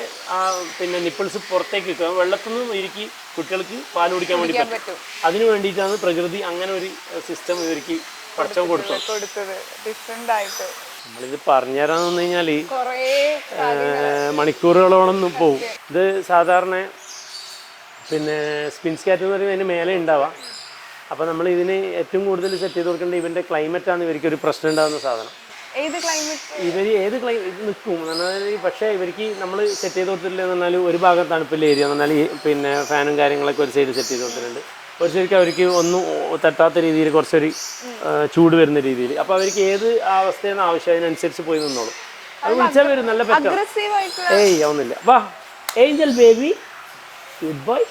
പിന്നെ നിപ്പിൾസ് പുറത്തേക്ക് വെക്കുക, വെള്ളത്തിൽ നിന്ന് ഇരിക്കി കുട്ടികൾക്ക് പാൽ കുടിക്കാൻ വേണ്ടി പറ്റും. അതിന് വേണ്ടിയിട്ടാണ് പ്രകൃതി അങ്ങനെ ഒരു സിസ്റ്റം ഇവർക്ക് പഠിച്ചവൻ കൊടുത്തത്. നമ്മളിത് പറഞ്ഞുതരാന്ന് പറഞ്ഞു കഴിഞ്ഞാൽ മണിക്കൂറുകളോളം പോകും. ഇത് സാധാരണ പിന്നെ സ്പിൻസ് കാറ്റ് എന്ന് പറയുമ്പോൾ അതിന് മേലെ ഉണ്ടാവാം. അപ്പോൾ നമ്മൾ ഇതിന് ഏറ്റവും കൂടുതൽ സെറ്റ് ചെയ്ത് കൊടുക്കേണ്ടത് ഇവൻ്റെ ക്ലൈമറ്റാണ് ഇവർക്കൊരു പ്രശ്നം ഉണ്ടാകുന്ന സാധനം. ഇവർ ഏത് ഇത് നിൽക്കും എന്നാൽ, പക്ഷേ ഇവർക്ക് നമ്മൾ സെറ്റ് ചെയ്ത് കൊടുത്തിട്ടില്ല എന്ന് പറഞ്ഞാൽ ഒരു ഭാഗം തണുപ്പില്ല ഏരിയ എന്ന് പറഞ്ഞാൽ പിന്നെ ഫാനും കാര്യങ്ങളൊക്കെ ഒരു സൈഡ് സെറ്റ് ചെയ്ത് കൊടുത്തിട്ടുണ്ട്. ഒരു ശരിക്കും അവർക്ക് ഒന്നും തട്ടാത്ത രീതിയിൽ കുറച്ചൊരു ചൂട് വരുന്ന രീതിയിൽ. അപ്പോൾ അവർക്ക് ഏത് അവസ്ഥയെന്ന് ആവശ്യം അതിനനുസരിച്ച് പോയി നിന്നോളും. അത് വിളിച്ചാൽ വരും, നല്ല പെറ്റാണ്. ഏയ് ഒന്നുമില്ല. വാ ഏഞ്ചൽ ബേബി, ഗുഡ് ബോയ്.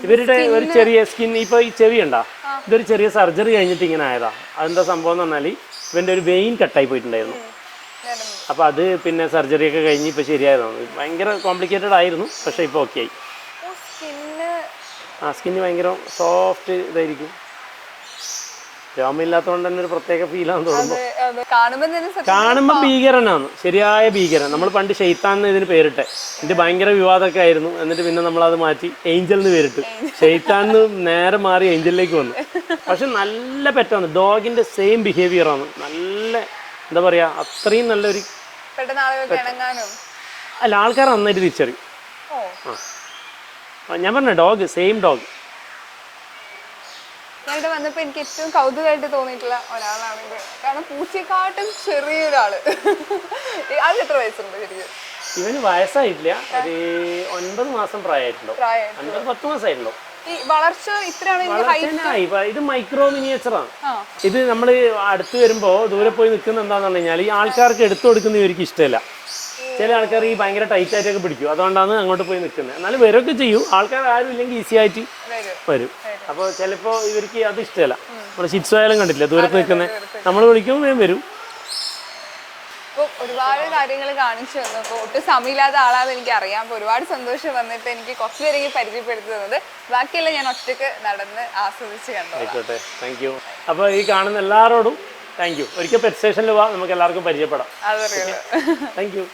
ഇവരുടെ ഒരു ചെറിയ സ്കിൻ, ഇപ്പോൾ ഈ ചെവി ഉണ്ടോ, ഇതൊരു ചെറിയ സർജറി കഴിഞ്ഞിട്ട് ഇങ്ങനെ ആയതാ. അതെന്താ സംഭവം എന്ന് പറഞ്ഞാൽ ഇവൻ്റെ ഒരു വെയിൻ കട്ടായി പോയിട്ടുണ്ടായിരുന്നു. അപ്പോൾ അത് പിന്നെ സർജറിയൊക്കെ കഴിഞ്ഞ് ഇപ്പോൾ ശരിയായതാണ്. ഭയങ്കര കോംപ്ലിക്കേറ്റഡ് ആയിരുന്നു, പക്ഷേ ഇപ്പോൾ ഓക്കെ ആയി. സ്കിന്ന് ഭയങ്കര സോഫ്റ്റ് ഇതായിരിക്കും. രോമയില്ലാത്തതുകൊണ്ട് തന്നെ ഒരു പ്രത്യേക ഫീലാന്ന് തോന്നുന്നു. കാണുമ്പോൾ ഭീകരനാണ്, ശരിയായ ഭീകരൻ. നമ്മൾ പണ്ട് ഷെയ്ത്താൻ എന്ന് ഇതിന് പേരിട്ടെ. ഇത് ഭയങ്കര വിവാദമൊക്കെ ആയിരുന്നു. എന്നിട്ട് പിന്നെ നമ്മളത് മാറ്റി ഏഞ്ചൽ എന്ന് പേരിട്ട്. ഷെയ്ത്താൻ നേരെ മാറി ഏഞ്ചലിലേക്ക് വന്നു. പക്ഷെ നല്ല പെറ്റാണ്, ഡോഗിൻ്റെ സെയിം ബിഹേവിയറാണ്. നല്ല എന്താ പറയുക, അത്രയും നല്ലൊരു അല്ല, ആൾക്കാർ നന്നായിട്ട് തിരിച്ചറിയും. ഞാൻ പറഞ്ഞ ഡോഗ് സെയിം ഡോഗ്. ഞാനിവിടെ വന്നപ്പോൾ എനിക്ക് ഏറ്റവും കൗതുകമായിട്ട് തോന്നിയിട്ടുള്ള ഒരാളാണിത്. കാരണം പൂച്ചയെക്കാട്ടും ചെറിയൊരാള്. ആൾക്ക് എത്ര വയസ്സുണ്ട് ശരിക്കും? ഇവന് വയസ്സായിട്ടില്ല, ഒരു 9 മാസം പ്രായമായിട്ടുണ്ടോ, 9-10 മാസമായിട്ടുണ്ടോ. ഈ വളർച്ച ഇത്രയാണ്. ഇത് മൈക്രോ മിനിയേച്ചറാണ്. ഇത് നമ്മൾ അടുത്ത് വരുമ്പോൾ ദൂരെ പോയി നിൽക്കുന്ന എന്താന്ന് പറഞ്ഞു കഴിഞ്ഞാൽ ഈ ആൾക്കാർക്ക് എടുത്തു കൊടുക്കുന്ന ഇവർക്ക് ഇഷ്ടമല്ല. ചില ആൾക്കാർ ഈ ഭയങ്കര ടൈറ്റ് ആയിട്ടൊക്കെ പിടിക്കും, അതുകൊണ്ടാണ് അങ്ങോട്ട് പോയി നിൽക്കുന്നത്. എന്നാലും വരൊക്കെ ചെയ്യും, ആൾക്കാർ ആരും ഇല്ലെങ്കിൽ ഈസി ആയിട്ട് വരും. അപ്പോൾ ചിലപ്പോൾ ഇവർക്ക് അത് ഇഷ്ടമല്ല. നമ്മൾ ഷിറ്റ്സുവായാലും കണ്ടില്ല, ദൂരത്ത് നിൽക്കുന്നത് നമ്മൾ വിളിക്കുമ്പോൾ വരും. അപ്പോൾ ഒരുപാട് കാര്യങ്ങൾ കാണിച്ചു തന്നു. അപ്പോൾ ഒട്ടും സമയമില്ലാത്ത ആളാണെന്ന് എനിക്ക് അറിയാം. അപ്പോൾ ഒരുപാട് സന്തോഷം വന്നിട്ട് എനിക്ക് കുറച്ച് പേരെങ്കിൽ പരിചയപ്പെടുത്തി തന്നത്. ബാക്കിയെല്ലാം ഞാൻ ഒറ്റയ്ക്ക് നടന്ന് ആസ്വദിച്ച് കണ്ടു. ആയിക്കോട്ടെ, താങ്ക് യു. അപ്പോൾ ഈ കാണുന്ന എല്ലാവരോടും താങ്ക് യു. ഒരിക്കൽ പെറ്റ് സ്റ്റേഷനിൽ പോവാം, നമുക്ക് എല്ലാവർക്കും പരിചയപ്പെടാം. അതറിയാലോ. Thank U.